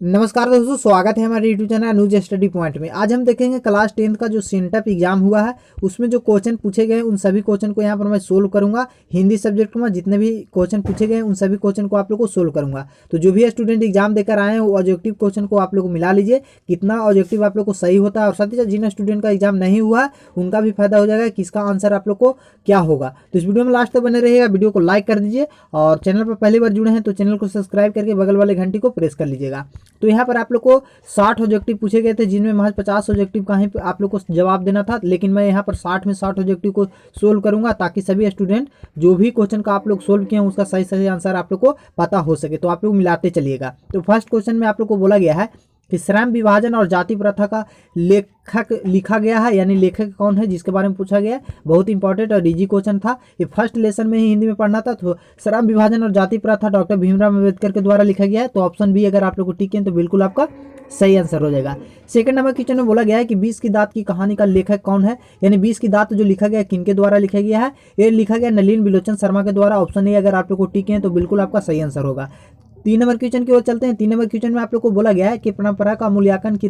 नमस्कार दोस्तों, स्वागत है हमारे YouTube channel news study point में। आज हम देखेंगे क्लास 10th का जो सेंटअप एग्जाम हुआ है उसमें जो क्वेश्चन पूछे गए उन सभी क्वेश्चन को यहाँ पर मैं सोल्व करूंगा। हिंदी सब्जेक्ट में जितने भी क्वेश्चन पूछे गए उन सभी क्वेश्चन को आप लोग को सोल्व करूंगा। तो जो भी स्टूडेंट एग्जाम देकर आए हैं वो ऑब्जेक्टिव क्वेश्चन को आप लोग मिला लीजिए, कितना ऑब्जेक्टिव आप लोग को सही होता है। और साथ ही साथ जिन स्टूडेंट का एग्जाम नहीं हुआ उनका भी फायदा हो जाएगा किसका आंसर आप लोग को क्या होगा। तो इस वीडियो में लास्ट तक बने रहिएगा, वीडियो को लाइक कर दीजिए और चैनल पर पहली बार जुड़े हैं तो चैनल को सब्सक्राइब करके बगल वाले घंटी को प्रेस कर लीजिएगा। तो यहाँ पर आप लोग को 60 ऑब्जेक्टिव पूछे गए थे जिनमें महज 50 ऑब्जेक्टिव का ही आप लोग को जवाब देना था, लेकिन मैं यहाँ पर 60 में 60 ऑब्जेक्टिव को सोल्व करूंगा ताकि सभी स्टूडेंट जो भी क्वेश्चन का आप लोग सोल्व किए हैं उसका सही सही आंसर आप लोग को पता हो सके। तो आप लोग मिलाते चलिएगा। तो फर्स्ट क्वेश्चन में आप लोग को बोला गया है कि श्रम विभाजन और जाति प्रथा का लेखक लिखा गया है, यानी लेखक कौन है जिसके बारे में पूछा गया है। बहुत इंपॉर्टेंट और इजी क्वेश्चन था, ये फर्स्ट लेसन में ही हिंदी में पढ़ना था। तो श्रम विभाजन और जाति प्रथा डॉक्टर भीमराव अम्बेडकर के द्वारा लिखा गया है। तो ऑप्शन बी अगर आप लोग को टिक है तो बिल्कुल आपका सही आंसर हो जाएगा। सेकंड नंबर क्वेश्चन में बोला गया है कि 20 की दात की कहानी का लेखक कौन है, यानी 20 की दात जो लिखा गया किनके द्वारा लिखा गया है। ये लिखा गया नलिन बिलोचन शर्मा के द्वारा। ऑप्शन ए अगर आप लोग को टिक है तो बिल्कुल आपका सही आंसर होगा। 3 नंबर क्वेश्चन की ओर चलते हैं। 3 नंबर क्वेश्चन में आप लोग को बोला गया है कि परंपरा का मूल्यांकन की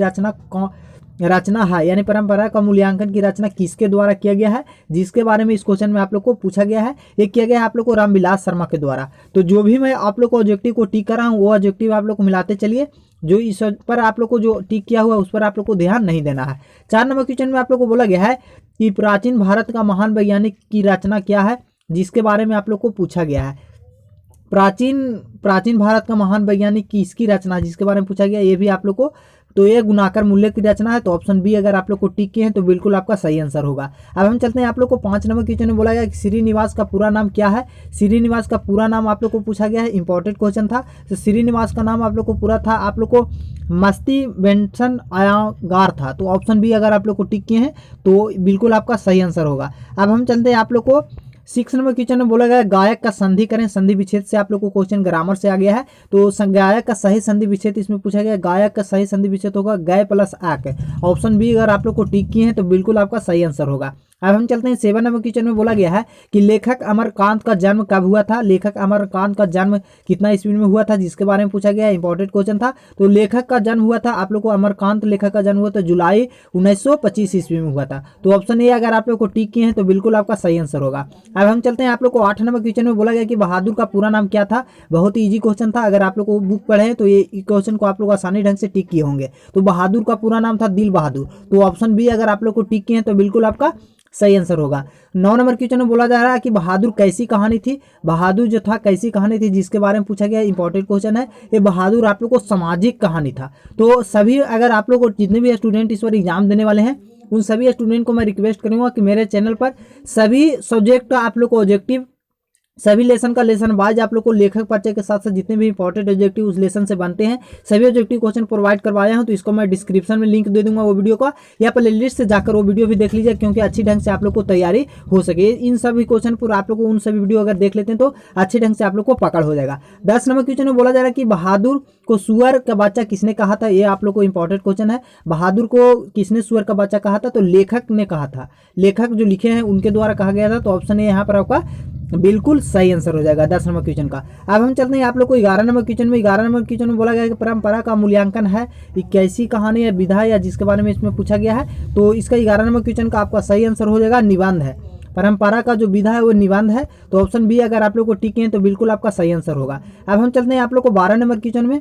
रचना है, यानी परंपरा का मूल्यांकन की रचना किसके द्वारा किया गया है, जिसके बारे में इस क्वेश्चन में आप लोग को पूछा गया है। ये किया गया है आप लोग को रामविलास शर्मा के द्वारा। तो जो भी मैं आप लोग को ऑब्जेक्टिव को टिक कर रहा हूँ वो ऑब्जेक्टिव आप लोग को मिलाते चलिए। जो इस पर आप लोग को जो टिक किया हुआ है उस पर आप लोग को ध्यान नहीं देना है। 4 नंबर क्वेश्चन में आप लोग को बोला गया है कि प्राचीन भारत का महान वैज्ञानिक की रचना क्या है, जिसके बारे में आप लोग को पूछा गया है। प्राचीन भारत का महान वैज्ञानिक किसकी रचना जिसके बारे में पूछा गया, ये भी आप लोग को। तो ये गुणाकर मूल्य की रचना है। तो ऑप्शन बी अगर आप लोग को टिक किए हैं तो बिल्कुल आपका सही आंसर होगा। अब हम चलते हैं आप लोग को 5 नंबर क्वेश्चन में बोला गया कि श्रीनिवास का पूरा नाम क्या है। श्रीनिवास का पूरा नाम आप लोग को पूछा गया है, इंपॉर्टेंट क्वेश्चन था। तो श्रीनिवास का नाम आप लोग को पूरा था आप लोग को मस्ती वेंसन अयंगार था। तो ऑप्शन बी अगर आप लोग को टिक किए हैं तो बिल्कुल आपका सही आंसर होगा। अब हम चलते हैं आप लोग को 6 नंबर क्वेश्चन में बोला गया है गायक का संधि करें। संधि विच्छेद से आप लोग को क्वेश्चन ग्रामर से आ गया है। तो गायक का सही संधि विच्छेद इसमें पूछा गया है। गायक का सही संधि विच्छेद होगा गय प्लस आक। ऑप्शन बी अगर आप लोग को टिक किए हैं तो बिल्कुल आपका सही आंसर होगा। अब हम चलते हैं 7 नंबर क्वेश्चन में बोला गया है कि लेखक अमरकांत का जन्म कब हुआ था। लेखक अमरकांत का जन्म कितना ईस्वी में हुआ था जिसके बारे में पूछा गया है, इंपॉर्टेंट क्वेश्चन था। तो लेखक का जन्म हुआ था आप लोग को अमरकांत लेखक का जन्म हुआ था जुलाई 1925 ईस्वी में हुआ था। तो ऑप्शन ए अगर आप लोग को टिक किए हैं तो बिल्कुल आपका सही आंसर होगा। अब हम चलते हैं आप लोग को 8 नंबर क्वेश्चन में बोला गया कि बहादुर का पूरा नाम क्या था। बहुत ही ईजी क्वेश्चन था, अगर आप लोग को बुक पढ़े हैं तो ये क्वेश्चन को आप लोग आसानी ढंग से टिक किए होंगे। तो बहादुर का पूरा नाम था दिल बहादुर। तो ऑप्शन बी अगर आप लोग को टिक किए हैं तो बिल्कुल आपका सही आंसर होगा। 9 नंबर क्वेश्चन में बोला जा रहा है कि बहादुर कैसी कहानी थी। बहादुर जो था कैसी कहानी थी जिसके बारे में पूछा गया, इंपॉर्टेंट क्वेश्चन है। ये बहादुर आप लोग को सामाजिक कहानी था। तो सभी अगर आप लोग को जितने भी स्टूडेंट इस बार एग्जाम देने वाले हैं उन सभी स्टूडेंट को मैं रिक्वेस्ट करूंगा कि मेरे चैनल पर सभी सब्जेक्ट का आप लोग को ऑब्जेक्टिव, सभी लेसन का लेसन वाइज आप लोग को लेखक परिचय के साथ साथ जितने भी इंपॉर्टेंट ऑब्जेक्टिव उस लेसन से बनते हैं सभी ऑब्जेक्टिव क्वेश्चन प्रोवाइड करवाया हूं। तो इसको मैं डिस्क्रिप्शन में लिंक दे दूंगा वो वीडियो का, या प्ले लिस्ट से जाकर वो वीडियो भी देख लीजिए क्योंकि अच्छी ढंग से आप लोग को तैयारी हो सके। इन सभी क्वेश्चन पर आप लोग को उन सभी वीडियो अगर देख लेते हैं तो अच्छी ढंग से आप लोग को पकड़ हो जाएगा। 10 नंबर क्वेश्चन में बोला जा रहा है कि बहादुर को सुअर का बच्चा किसने कहा था। ये आप लोग को इंपॉर्टेंट क्वेश्चन है। बहादुर को किसने सुअर का बच्चा कहा था, तो लेखक ने कहा था। लेखक जो लिखे हैं उनके द्वारा कहा गया था। तो ऑप्शन ए यहाँ पर आपका बिल्कुल सही आंसर हो जाएगा 10 नंबर क्वेश्चन का। अब हम चलते हैं आप लोग को 11 नंबर क्वेश्चन में। 11 नंबर क्वेश्चन में बोला गया है कि परंपरा का मूल्यांकन है ये कैसी कहानी या विधा या जिसके बारे में इसमें पूछा गया है। तो इसका 11 नंबर क्वेश्चन का आपका सही आंसर हो जाएगा निबंध है। परंपरा का जो विधा है वो निबंध है। तो ऑप्शन बी अगर आप लोग को टिक है तो बिल्कुल आपका सही आंसर होगा। अब हम चलते हैं आप लोग को 12 नंबर क्वेश्चन में।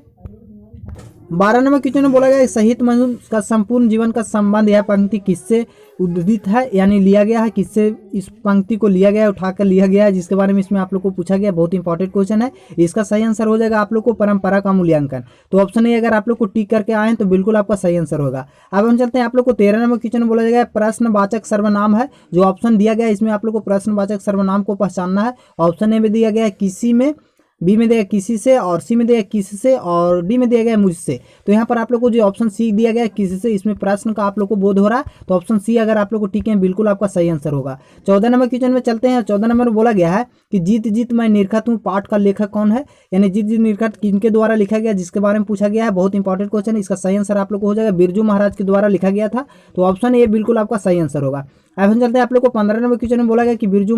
12 नंबर क्वेश्चन में बोला गया साहित्य मनुष्य का संपूर्ण जीवन का संबंध यह पंक्ति किससे उद्धृत है, यानी लिया गया है, किससे इस पंक्ति को लिया गया है, उठाकर लिया गया है जिसके बारे में इसमें आप लोग को पूछा गया। बहुत इंपॉर्टेंट क्वेश्चन है। इसका सही आंसर हो जाएगा आप लोग को परंपरा का मूल्यांकन। तो ऑप्शन ए अगर आप लोग को टिक करके आए तो बिल्कुल आपका सही आंसर होगा। अब हम चलते हैं आप लोग को 13 नंबर क्वेश्चन में बोला जाएगा प्रश्नवाचक सर्वनाम है। जो ऑप्शन दिया गया है इसमें आप लोग को प्रश्नवाचक सर्वनाम को पहचानना है। ऑप्शन ए में दिया गया है किसी में, बी में दिया किसी से, और सी में दिया किससे, और डी में दिया गया मुझसे। तो यहाँ पर आप लोग को जो ऑप्शन सी दिया गया है किसी से, इसमें प्रश्न का आप लोग को बोध हो रहा है। तो ऑप्शन सी अगर आप लोग को ठीक है बिल्कुल आपका सही आंसर होगा। 14 नंबर क्वेश्चन में चलते हैं। 14 नंबर में बोला गया है कि जीत जीत मैं निरखत हूँ पाठ का लेखक कौन है, यानी जीत जीत निरखत किनके द्वारा लिखा गया जिसके बारे में पूछा गया है। बहुत इंपॉर्टेंट क्वेश्चन है। इसका सही आंसर आप लोग को हो जाएगा बिरजू महाराज के द्वारा लिखा गया था। तो ऑप्शन ए बिल्कुल आपका सही आंसर होगा। अब हम चलते हैं आप लोग को 15 नंबर क्वेश्चन में बोला गया कि बिरजू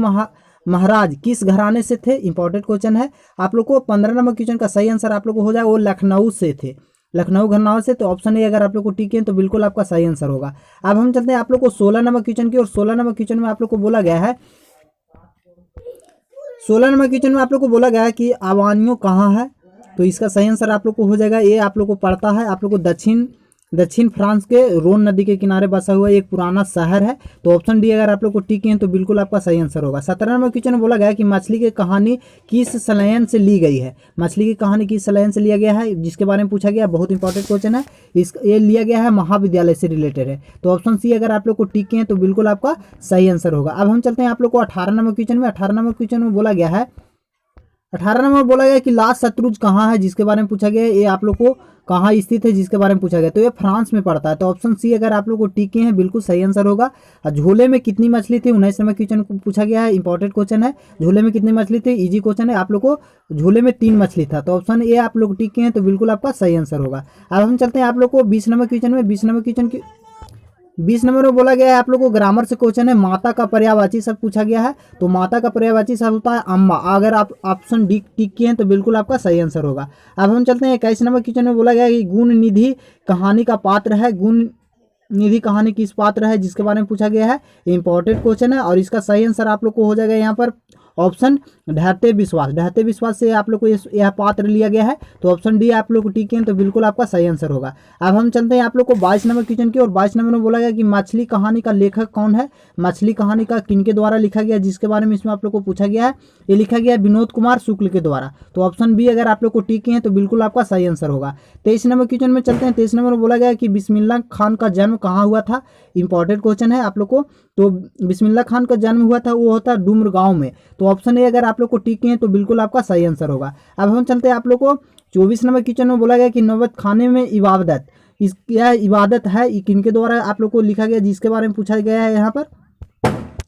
महाराज किस घराने से थे। इंपॉर्टेंट क्वेश्चन है। आप लोग को 15 नंबर क्वेश्चन का सही आंसर आप लोग को हो जाए वो लखनऊ से थे। लखनऊ घरनावा से, तो ऑप्शन ए अगर आप लोग को टिक हैं तो बिल्कुल आपका सही आंसर होगा। अब हम चलते हैं आप लोग को 16 नंबर क्वेश्चन की, और 16 नंबर क्वेश्चन में आप लोग को बोला गया है, 16 नंबर क्वेश्चन में आप लोग को बोला गया है कि अवानियो कहाँ है। तो इसका सही आंसर आप लोग को हो जाएगा, ये आप लोग को पड़ता है आप लोग को दक्षिण फ्रांस के रोन नदी के किनारे बसा हुआ एक पुराना शहर है। तो ऑप्शन डी अगर आप लोग को टिक हैं तो बिल्कुल आपका सही आंसर होगा। 17 नंबर क्वेश्चन में बोला गया है कि मछली की कहानी किस संलयन से ली गई है। मछली की कहानी किस संलयन से लिया गया है, जिसके बारे में पूछा गया, बहुत इंपॉर्टेंट क्वेश्चन है। ये लिया गया है महाविद्यालय से रिलेटेड है। तो ऑप्शन सी अगर आप लोग को टिक हैं तो बिल्कुल आपका सही आंसर होगा। अब हम चलते हैं आप लोग को 18 नंबर क्वेश्चन में। 18 नंबर क्वेश्चन में बोला गया है, 18 नंबर बोला गया कि लाल शत्रुंज कहाँ है, जिसके बारे में पूछा गया है। ये आप लोग को कहाँ स्थित है, जिसके बारे में पूछा गया, तो ये फ्रांस में पड़ता है। तो ऑप्शन सी अगर आप लोग को टिके हैं बिल्कुल सही आंसर होगा। और झोले में कितनी मछली थी, 19 नंबर क्वेश्चन पूछा गया है, इंपॉर्टेंट क्वेश्चन है। झोले में कितनी मछली थी, इजी क्वेश्चन है। आप लोग को झोले में 3 मछली था। तो ऑप्शन ए आप लोग टिके हैं तो बिल्कुल आपका सही आंसर होगा। अब हम चलते हैं आप लोग को 20 नंबर क्वेश्चन में। 20 नंबर क्वेश्चन की 20 नंबर में बोला गया है आप लोग को ग्रामर से क्वेश्चन है, माता का पर्यायवाची शब्द पूछा गया है। तो माता का पर्यायवाची शब्द होता है अम्मा। अगर आप ऑप्शन डी टिक किए हैं तो बिल्कुल आपका सही आंसर होगा। अब हम चलते हैं 21 नंबर क्वेश्चन में। बोला गया है कि गुण निधि कहानी का पात्र है। गुण निधि कहानी किस पात्र है, जिसके बारे में पूछा गया है। इंपॉर्टेंट क्वेश्चन है और इसका सही आंसर आप लोग को हो जाएगा यहाँ पर ऑप्शन ढहते विश्वास। ढहते विश्वास से आप लोग को यह पात्र लिया गया है। तो ऑप्शन डी आप लोग को टिक हैं तो बिल्कुल आपका सही आंसर होगा। अब हम चलते हैं आप लोग को 22 नंबर क्वेश्चन की, और 22 नंबर में बोला गया कि मछली कहानी का लेखक कौन है। मछली कहानी का किनके द्वारा लिखा गया, जिसके बारे में इसमें आप लोग को पूछा गया है। ये लिखा गया है विनोद कुमार शुक्ल के द्वारा। तो ऑप्शन बी अगर आप लोग को टिक हैं तो बिल्कुल आपका सही आंसर होगा। 23 नंबर क्वेश्चन में चलते हैं। 23 नंबर में बोला गया कि बिस्मिल्लाह खान का जन्म कहाँ हुआ था। इंपॉर्टेंट क्वेश्चन है आप लोग को। तो बिस्मिल्लाह खान का जन्म हुआ था, वो होता डुमर गांव में। तो ऑप्शन ए अगर आप लोग को टिक हैं तो बिल्कुल आपका सही आंसर होगा। अब हम चलते हैं आप लोग को 24 नंबर क्वेश्चन में। बोला गया कि नौबत खाने में इबादत, इस क्या इबादत है, किनके द्वारा आप लोग को लिखा गया, जिसके बारे में पूछा गया है।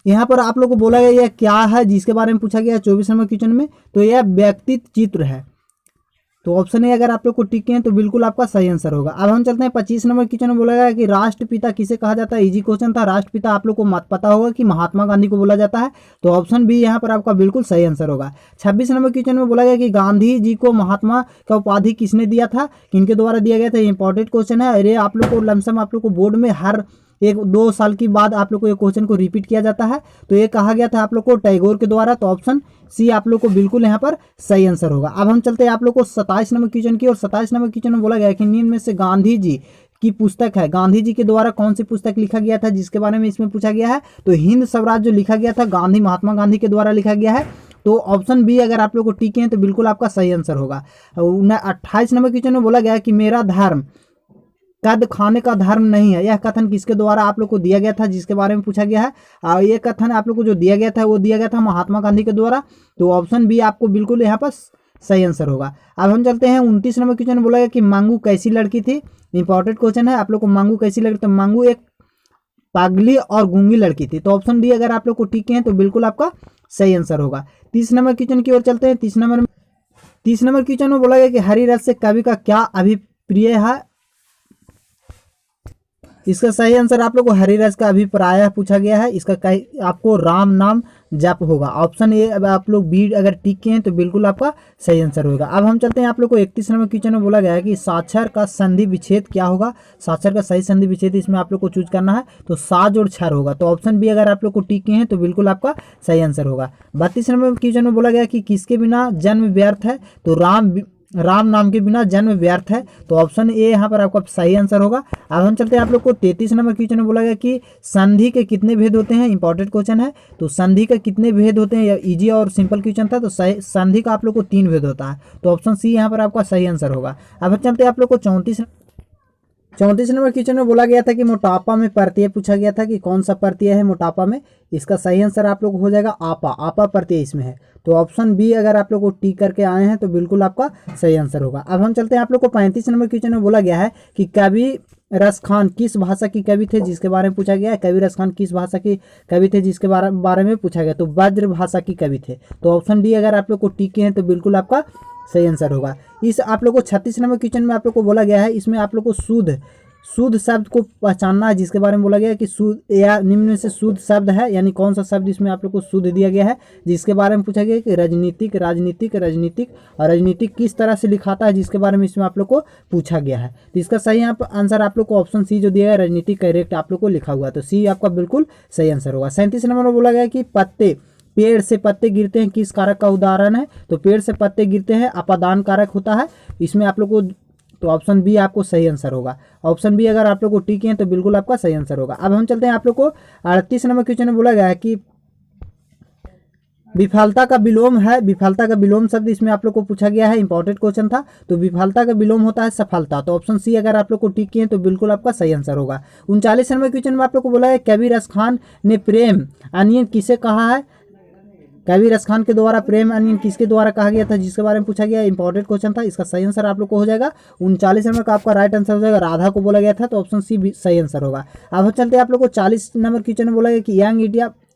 यहाँ पर आप लोग को बोला गया यह क्या है, जिसके बारे में पूछा गया 24 नंबर क्वेश्चन में। तो यह व्यक्तित्व चित्र है। तो ऑप्शन ए अगर आप लोग को टिक हैं तो बिल्कुल आपका सही आंसर होगा। अब हम चलते हैं 25 नंबर क्वेश्चन में। बोला गया कि राष्ट्रपिता किसे कहा जाता है। इजी क्वेश्चन था। राष्ट्रपिता आप लोग को मत पता होगा कि महात्मा गांधी को बोला जाता है। तो ऑप्शन बी यहाँ पर आपका बिल्कुल सही आंसर होगा। 26 नंबर क्वेश्चन में बोला गया कि गांधी जी को महात्मा का उपाधि किसने दिया था, किनके द्वारा दिया गया था। इंपॉर्टेंट क्वेश्चन है। अरे आप लोग को लमसम आप लोग को बोर्ड में हर 1-2 साल के बाद आप लोग को ये क्वेश्चन को रिपीट किया जाता है। तो ये कहा गया था आप लोग को टैगोर के द्वारा। तो ऑप्शन सी आप लोग को बिल्कुल यहाँ पर सही आंसर होगा। अब हम चलते हैं आप लोग को 27 नंबर क्वेश्चन की, और 27 नंबर क्वेश्चन में बोला गया कि निम्न में से गांधी जी की पुस्तक है। गांधी जी के द्वारा कौन सी पुस्तक लिखा गया था, जिसके बारे में इसमें पूछा गया है। तो हिंद स्वराज जो लिखा गया था गांधी महात्मा गांधी के द्वारा लिखा गया है। तो ऑप्शन बी अगर आप लोग को टिके हैं तो बिल्कुल आपका सही आंसर होगा। 28 नंबर क्वेश्चन में बोला गया है कि मेरा धर्म कद खाने का धर्म नहीं है। यह कथन किसके द्वारा आप लोग को दिया गया था, जिसके बारे में पूछा गया है। और ये कथन आप लोग को जो दिया गया था वो दिया गया था महात्मा गांधी के द्वारा। तो ऑप्शन बी आपको बिल्कुल यहाँ पर सही आंसर होगा। अब हम चलते हैं 29 नंबर क्वेश्चन में। बोला गया कि मांगू कैसी लड़की थी। इंपॉर्टेंट क्वेश्चन है। आप लोग को मांगू कैसी लड़की, तो मांगू एक पागली और गूंगी लड़की थी। तो ऑप्शन डी अगर आप लोग को टिके हैं तो बिल्कुल आपका सही आंसर होगा। 30 नंबर क्वेश्चन की ओर चलते हैं। 30 नंबर क्वेश्चन में बोला गया कि हरिरस से कवि का क्या अभिप्राय है। इसका सही आंसर आप लोग को हरिरस का अभिप्राय पूछा गया है। इसका आपको राम नाम जप होगा। ऑप्शन ए आप लोग बी अगर टिक के हैं तो बिल्कुल आपका सही आंसर होगा। अब हम चलते हैं आप लोग को 31 नंबर क्वेश्चन में। बोला गया है कि साक्षर का संधि विच्छेद क्या होगा। साक्षर का सही संधि विच्छेद इसमें आप लोग को चूज करना है। तो साज और क्षर होगा। तो ऑप्शन बी अगर आप लोग को टिक के हैं तो बिल्कुल आपका सही आंसर होगा। 32 नंबर क्वेश्चन में बोला गया कि किसके बिना जन्म व्यर्थ है। तो राम नाम के बिना जन्म व्यर्थ है। तो ऑप्शन ए यहाँ पर आपका सही आंसर होगा। अब हम चलते हैं आप लोग को 33 नंबर क्वेश्चन में। बोला गया कि संधि के कितने भेद होते हैं। इंपॉर्टेंट क्वेश्चन है। तो संधि का कितने भेद होते हैं, इजी और सिंपल क्वेश्चन था। तो संधि का आप लोग को 3 भेद होता है। तो ऑप्शन सी यहाँ पर आपका सही आंसर होगा। अब हम चलते हैं आप लोग को 34 नंबर क्वेश्चन में। बोला गया था कि मोटापा में प्रत्यय पूछा गया था कि कौन सा प्रत्यय है मोटापा में। इसका सही आंसर आप लोग हो जाएगा आपा प्रत्यय इसमें है। तो ऑप्शन बी अगर आप लोग को टिक करके आए हैं तो बिल्कुल आपका सही आंसर होगा। अब हम चलते हैं आप लोग को 35 नंबर क्वेश्चन में। बोला गया है कि कवि रस खान किस भाषा की कवि थे, जिसके बारे में पूछा गया है। कवि रस खान किस भाषा की कवि थे, जिसके बारे में पूछा गया। तो ब्रज भाषा की कवि थे। तो ऑप्शन डी अगर आप लोग को टिक हैं तो बिल्कुल आपका सही आंसर होगा। इस आप लोग को 36 नंबर क्वेश्चन में आप लोग को बोला गया है, इसमें आप लोग को शुद्ध शब्द को पहचानना है, जिसके बारे में बोला गया है कि शुद्ध या निम्न में से शुद्ध शब्द है, यानी कौन सा शब्द इसमें आप लोग को शुद्ध दिया गया है, जिसके बारे में पूछा गया है कि राजनीतिक राजनीतिक राजनीतिक और राजनीतिक किस तरह से लिखाता है, जिसके बारे में इसमें आप लोग को पूछा गया है। तो इसका सही आंसर आप लोग को ऑप्शन सी जो दिया है राजनीतिक करेक्ट आप लोग को लिखा हुआ है, तो सी आपका बिल्कुल सही आंसर होगा। 37 नंबर में बोला गया कि पत्ते, पेड़ से पत्ते गिरते हैं किस कारक का उदाहरण है, तो पेड़ से पत्ते गिरते हैं अपादान कारक होता है इसमें आप लोग को, तो ऑप्शन बी आपको सही आंसर होगा। ऑप्शन बी अगर आप लोग को टिक है तो बिल्कुल आपका सही आंसर होगा। अब हम चलते हैं आप लोग को 38 नंबर क्वेश्चन में बोला गया है कि विफलता का विलोम है, विफलता का विलोम शब्द इसमें आप लोग को पूछा गया है, इंपॉर्टेंट क्वेश्चन था। तो विफलता का विलोम होता है सफलता, तो ऑप्शन सी अगर आप लोग को टिक किए तो बिल्कुल आपका सही आंसर होगा। 39 नंबर क्वेश्चन में आप लोग को बोला है कबीर रस खान ने प्रेम अनियन किसे कहा है, कबीर रस खान के द्वारा प्रेम अनियन किसके द्वारा कहा गया था, जिसके बारे में पूछा गया, इंपॉर्टेंट क्वेश्चन था। इसका सही आंसर आप लोग को हो जाएगा 39 नंबर का आपका राइट आंसर हो जाएगा, राधा को बोला गया था, तो ऑप्शन सी भी सही आंसर होगा। अब चलते हैं आप लोग को 40 नंबर क्वेश्चन में बोला गया कि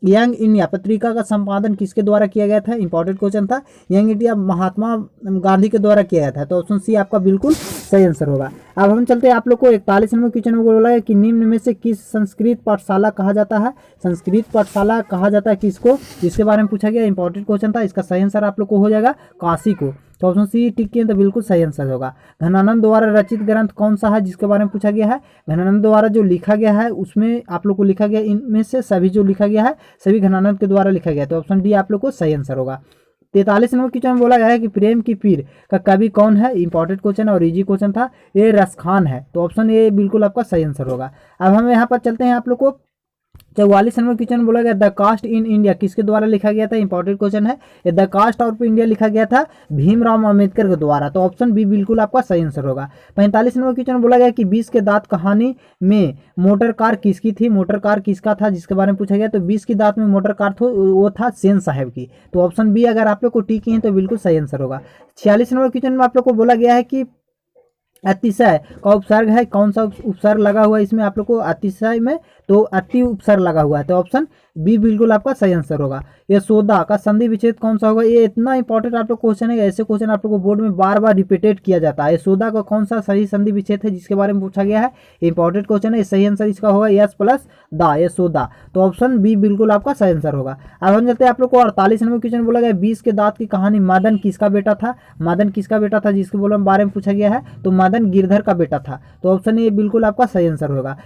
यंग इंडिया पत्रिका का संपादन किसके द्वारा किया गया था, इंपॉर्टेंट क्वेश्चन था। यंग इंडिया महात्मा गांधी के द्वारा किया गया था, तो ऑप्शन सी आपका बिल्कुल सही आंसर होगा। अब हम चलते हैं आप लोग को 41 नंबर क्वेश्चन में बोला है कि निम्न में से किस संस्कृत पाठशाला कहा जाता है, संस्कृत पाठशाला कहा जाता है किसको, जिसके बारे में पूछा गया, इंपॉर्टेंट क्वेश्चन था। इसका सही आंसर आप लोग को हो जाएगा काशी को, तो ऑप्शन सी टिक किए तो बिल्कुल सही आंसर होगा। घनानंद द्वारा रचित ग्रंथ कौन सा है, जिसके बारे में पूछा गया है, घनानंद द्वारा जो लिखा गया है उसमें आप लोग को लिखा गया, इनमें से सभी जो लिखा गया है सभी घनानंद के द्वारा लिखा गया, तो ऑप्शन डी आप लोग को सही आंसर होगा। 43 नंबर क्वेश्चन में बोला गया है कि प्रेम की पीर का कवि कौन है, इंपॉर्टेंट क्वेश्चन और इजी क्वेश्चन था, ये रसखान है, तो ऑप्शन ए बिल्कुल आपका सही आंसर होगा। अब हम यहाँ पर चलते हैं आप लोग को 44 नंबर क्वेश्चन में बोला गया द कास्ट इन इंडिया किसके द्वारा लिखा गया था, इंपॉर्टेंट क्वेश्चन है। ये द कास्ट ऑफ इंडिया लिखा गया था भीमराव अंबेडकर के द्वारा, तो ऑप्शन बी बिल्कुल आपका सही आंसर होगा। 45 नंबर क्वेश्चन में बोला गया कि 20 के दांत कहानी में मोटर कार किसकी थी, मोटर कार किसका था, जिसके बारे में पूछा गया, तो 20 के दांत में मोटर कार वो था सेन साहब की, तो ऑप्शन बी अगर आप लोग को टिक है तो बिल्कुल सही आंसर होगा। 46 नंबर क्वेश्चन में आप लोग को बोला गया है कि अतिशय का उपसर्ग है, कौन सा उपसर्ग लगा हुआ है इसमें आप लोग को, अतिशय में तो अति उपसर्ग लगा हुआ है, तो ऑप्शन बी बिल्कुल आपका सही आंसर होगा। यशोदा का संधि विच्छेद कौन सा होगा, ये इतना इंपॉर्टेंट आप लोग क्वेश्चन है, ऐसे क्वेश्चन आप लोग को बोर्ड में बार बार रिपीटेड किया जाता है। यशोदा का कौन सा सही संधि विच्छेद है, जिसके बारे में पूछा गया है, इंपॉर्टेंट क्वेश्चन है। सही आंसर इसका होगा यस प्लस दा, यशोदा, तो ऑप्शन बी बिल्कुल आपका सही आंसर होगा। अब हम चलते हैं आप लोग को 48 नंबर क्वेश्चन बोला गया 20 के दांत की कहानी मदन किसका बेटा था, मदन किसका बेटा था, जिसके बारे में पूछा गया है, तो मदन गिरधर का बेटा था, तो ऑप्शन ए बिल्कुल आपका सही आंसर होगा।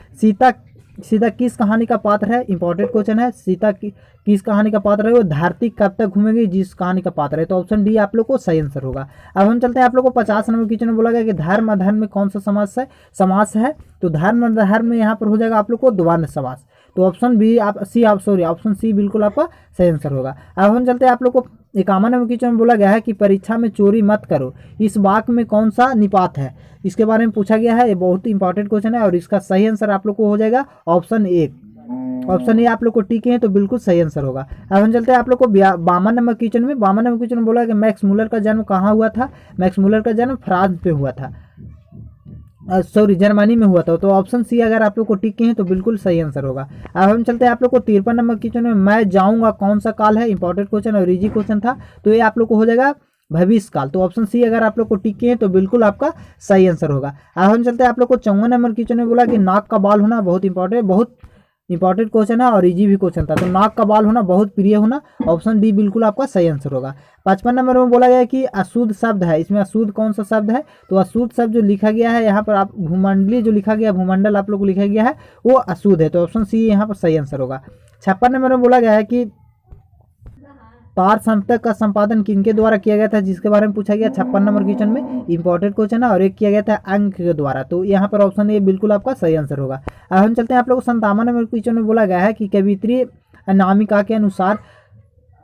सीता किस कहानी का पात्र है, इंपॉर्टेंट क्वेश्चन है। सीता किस कहानी का पात्र है, वो धरती कब तक घूमेगी जिस कहानी का पात्र है, तो ऑप्शन डी आप लोग को सही आंसर होगा। अब हम चलते हैं आप लोग को 50 नंबर क्वेश्चन में बोला गया कि धर्म अधर्म में कौन सा समास है, तो धर्म अधर्म में यहाँ पर हो जाएगा आप लोग को द्वंद्व समास, तो ऑप्शन बी ऑप्शन सी बिल्कुल आपका सही आंसर होगा। अब हम चलते हैं आप लोग को 51 नंबर क्वेश्चन में बोला गया है कि परीक्षा में चोरी मत करो, इस वाक्य में कौन सा निपात है, इसके बारे में पूछा गया है, ये बहुत ही इंपॉर्टेंट क्वेश्चन है और इसका सही आंसर आप लोग को हो जाएगा ऑप्शन ए। ऑप्शन ए आप लोग को टिक है तो बिल्कुल सही आंसर होगा। अब हम चलते हैं आप लोग को 52 नंबर क्वेश्चन में। 52 नंबर क्वेश्चन में बोला कि मैक्स मुलर का जन्म कहाँ हुआ था, मैक्स मुलर का जन्म फ्रांस पे हुआ था, जर्मनी में हुआ था, तो ऑप्शन सी अगर आप लोग को टिक हैं तो बिल्कुल सही आंसर होगा। अब हम चलते हैं आप लोग को 53 नंबर क्वेश्चन में मैं जाऊंगा कौन सा काल है, इंपॉर्टेंट क्वेश्चन और इजी क्वेश्चन था, तो ये आप लोग को हो जाएगा भविष्य काल, तो ऑप्शन सी अगर आप लोग को टिक है तो बिल्कुल आपका सही आंसर होगा। अब हम चलते हैं आप लोग को 54 नंबर क्वेश्चन में बोला कि नाक का बाल होना बहुत इंपॉर्टेंट क्वेश्चन है और इजी भी क्वेश्चन था, तो नाक का बाल होना बहुत प्रिय होना, ऑप्शन डी बिल्कुल आपका सही आंसर होगा। 55 नंबर में बोला गया है कि अशुद्ध शब्द है, इसमें अशुद्ध कौन सा शब्द है, तो अशुद्ध शब्द जो लिखा गया है यहाँ पर आप भूमंडली जो लिखा गया भूमंडल आप लोग को लिखा गया है वो अशुद्ध है, तो ऑप्शन सी यहाँ पर सही आंसर होगा। 56 नंबर में बोला गया है कि तार संतक का संपादन किनके द्वारा किया गया था, जिसके बारे में पूछा गया 56 नंबर क्वेश्चन में, इंपॉर्टेंट क्वेश्चन है और एक किया गया था अंक के द्वारा, तो यहाँ पर ऑप्शन ए बिल्कुल आपका सही आंसर होगा। अब हम चलते हैं आप लोग को 57 नंबर क्वेश्चन में बोला गया है कि कवित्री अनामिका के अनुसार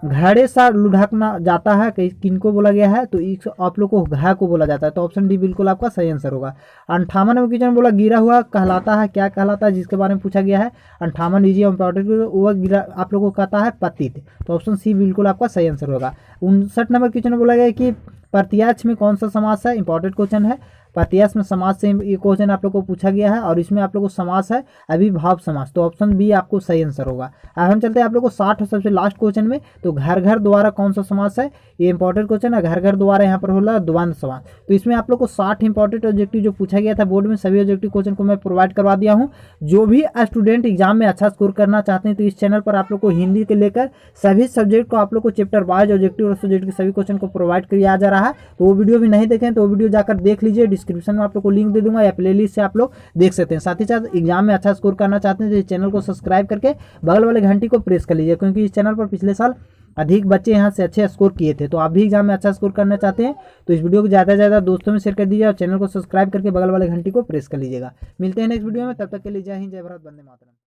घड़े सा लुढ़कना जाता है किनको बोला गया है, तो आप लोग को घा को बोला जाता है, तो ऑप्शन डी बिल्कुल आपका सही आंसर होगा। 58 नंबर क्वेश्चन बोला गिरा हुआ कहलाता है, क्या कहलाता है, जिसके बारे में पूछा गया है 58 इजी इंपॉर्टेंट, वो गिरा आप लोग को कहता है पतित, तो ऑप्शन सी बिल्कुल आपका सही आंसर होगा। 59 नंबर क्वेश्चन बोला गया कि प्रत्यक्ष में कौन सा समास है, इंपॉर्टेंट क्वेश्चन है। प्रत्यय में समास से ये क्वेश्चन आप लोग को पूछा गया है, और इसमें आप लोग को समास है अभिभाव समास, तो ऑप्शन बी आपको सही आंसर होगा। अब हम चलते हैं आप लोग को 60 और सबसे लास्ट क्वेश्चन में। तो घर घर द्वारा कौन सा समास है, ये इंपॉर्टेंट क्वेश्चन है। घर घर द्वारा यहाँ पर होला द्वंद्व समास। तो इसमें आप लोग को 60 इंपॉर्टेंट ऑब्जेक्टिव जो पूछा गया था बोर्ड में, सभी ऑब्जेक्टिव क्वेश्चन को मैं प्रोवाइड करवा दिया हूँ। जो भी स्टूडेंट एग्जाम में अच्छा स्कोर करना चाहते हैं तो इस चैनल पर आप लोग को हिंदी के लेकर सभी सब्जेक्ट को आप लोग को चैप्टर वाइज ऑब्जेक्टिव और सब्जेक्ट के सभी क्वेश्चन को प्रोवाइड किया जा रहा है। तो वो वीडियो भी नहीं देखें तो वो वीडियो जाकर देख लीजिए, डिस्क्रिप्शन में आप लोग को लिंक दे दूंगा या प्लेलिस्ट से आप लोग देख सकते हैं। साथ ही साथ एग्जाम में अच्छा स्कोर करना चाहते हैं तो इस चैनल को सब्सक्राइब करके बगल वाले घंटी को प्रेस कर लीजिए, क्योंकि इस चैनल पर पिछले साल अधिक बच्चे यहाँ से अच्छे स्कोर किए थे। तो आप भी एग्जाम में अच्छा स्कोर करना चाहते हैं तो इस वीडियो को ज़्यादा से ज़्यादा दोस्तों में शेयर कर दीजिए और चैनल को सब्सक्राइब करके बगल वाले घंटी को प्रेस कर लीजिएगा। मिलते हैं नेक्स्ट वीडियो में, तब तक के लिए जय हिंद, जय भारत, वंदे मातरम।